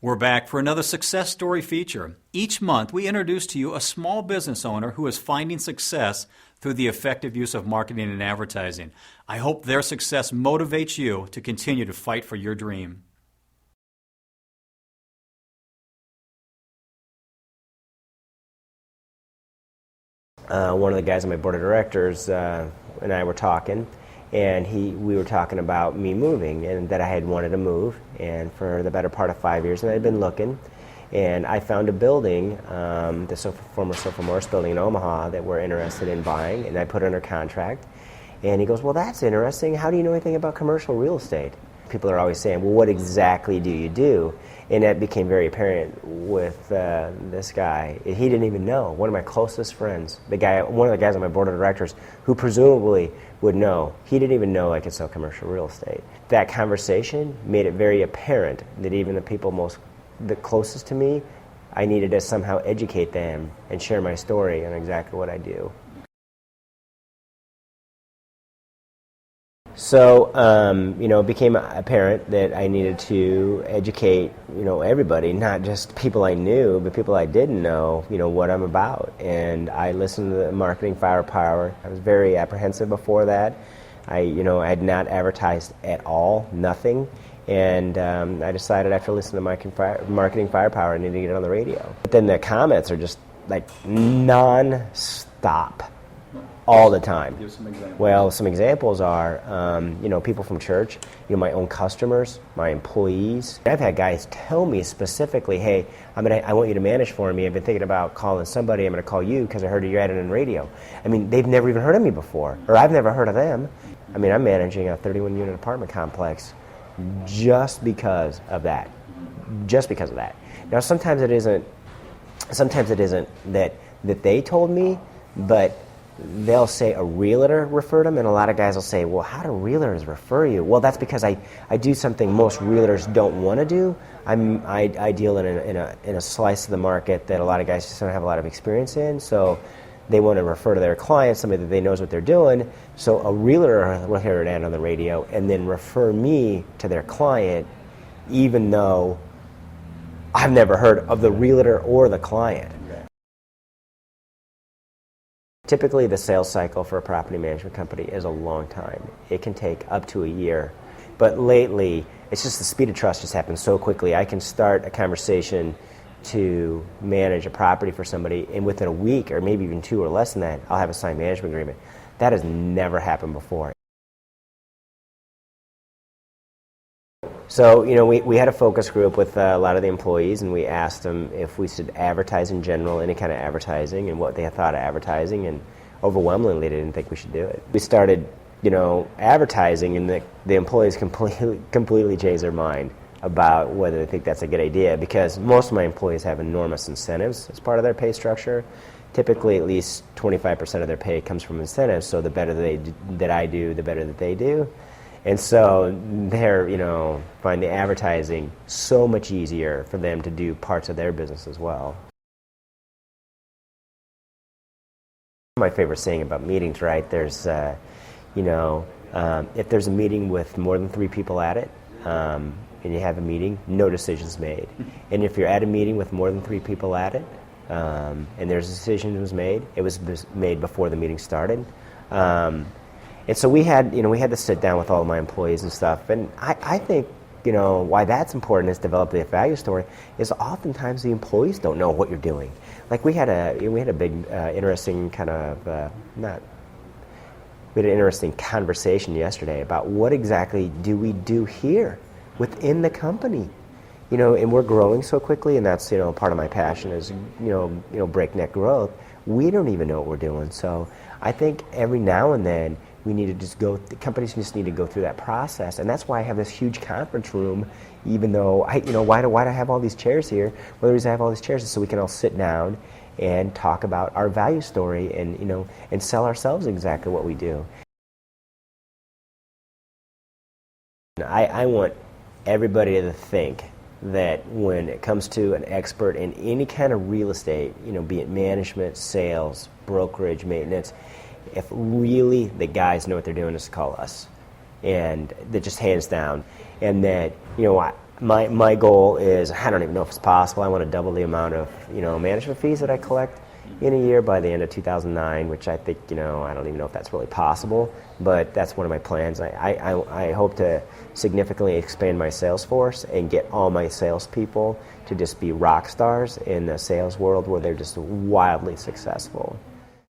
We're back for another success story feature. Each month, we introduce to you a small business owner who is finding success through the effective use of marketing and advertising. I hope their success motivates you to continue to fight for your dream. One of the guys on my board of directors and I were talking, and we were talking about me moving and that I had wanted to move, and for the better part of 5 years, and I had been looking, and I found a building, the former Sofa Morris building in Omaha, that we're interested in buying, and I put it under contract. And he goes, well, that's interesting. How do you know anything about commercial real estate? People are always saying, well, what exactly do you do? And that became very apparent with this guy. He didn't even know. One of my closest friends, one of the guys on my board of directors, who presumably would know, he didn't even know I could sell commercial real estate. That conversation made it very apparent that even the people the closest to me, I needed to somehow educate them and share my story on exactly what I do. So, it became apparent that I needed to educate, everybody, not just people I knew, but people I didn't know, what I'm about. And I listened to the marketing firepower. I was very apprehensive before that. I had not advertised at all, nothing. And I decided after listening to marketing firepower, I needed to get it on the radio. But then the comments are just like non-stop. All the time. Give some examples. Well, some examples are, people from church, my own customers, my employees. I've had guys tell me specifically, hey, I want you to manage for me. I've been thinking about calling somebody. I'm going to call you because I heard you had it on radio. I mean, they've never even heard of me before, or I've never heard of them. I mean, I'm managing a 31-unit apartment complex just because of that. Just because of that. Now, sometimes it isn't that they told me, but they'll say a realtor referred them, and a lot of guys will say, well, how do realtors refer you? Well, that's because I do something most realtors don't want to do. I deal in a slice of the market that a lot of guys just don't have a lot of experience in, so they want to refer to their client, somebody that they knows what they're doing. So a realtor will hear an ad on the radio and then refer me to their client, even though I've never heard of the realtor or the client. Typically, the sales cycle for a property management company is a long time. It can take up to a year. But lately, it's just the speed of trust just happens so quickly. I can start a conversation to manage a property for somebody, and within a week, or maybe even 2 or less than that, I'll have a signed management agreement. That has never happened before. So, we had a focus group with a lot of the employees, and we asked them if we should advertise in general, any kind of advertising, and what they thought of advertising, and overwhelmingly they didn't think we should do it. We started, advertising, and the employees completely changed their mind about whether they think that's a good idea, because most of my employees have enormous incentives as part of their pay structure. Typically, at least 25% of their pay comes from incentives, so the better that I do, the better that they do. And so they're, find the advertising so much easier for them to do parts of their business as well. My favorite saying about meetings, right? There's, if there's a meeting with more than 3 people at it, and you have a meeting, no decisions made. And if you're at a meeting with more than 3 people at it, and there's a decision that was made, it was made before the meeting started. And so we had to sit down with all of my employees and stuff. And I think, why that's important is develop the value story is oftentimes the employees don't know what you're doing. Like we had a big interesting kind of we had an interesting conversation yesterday about what exactly do we do here within the company. And we're growing so quickly, and that's part of my passion is breakneck growth. We don't even know what we're doing. So I think every now and then we need to just the companies just need to go through that process, and that's why I have this huge conference room. Even though why do I have all these chairs here? One of the reasons I have all these chairs is so we can all sit down and talk about our value story and sell ourselves exactly what we do. I want everybody to think that when it comes to an expert in any kind of real estate, be it management, sales, brokerage, maintenance, if really the guys know what they're doing, is to call us. And that just hands down. And that, my goal is, I don't even know if it's possible. I want to double the amount of management fees that I collect in a year by the end of 2009, which I think I don't even know if that's really possible, but that's one of my plans. I hope to significantly expand my sales force and get all my salespeople to just be rock stars in the sales world where they're just wildly successful.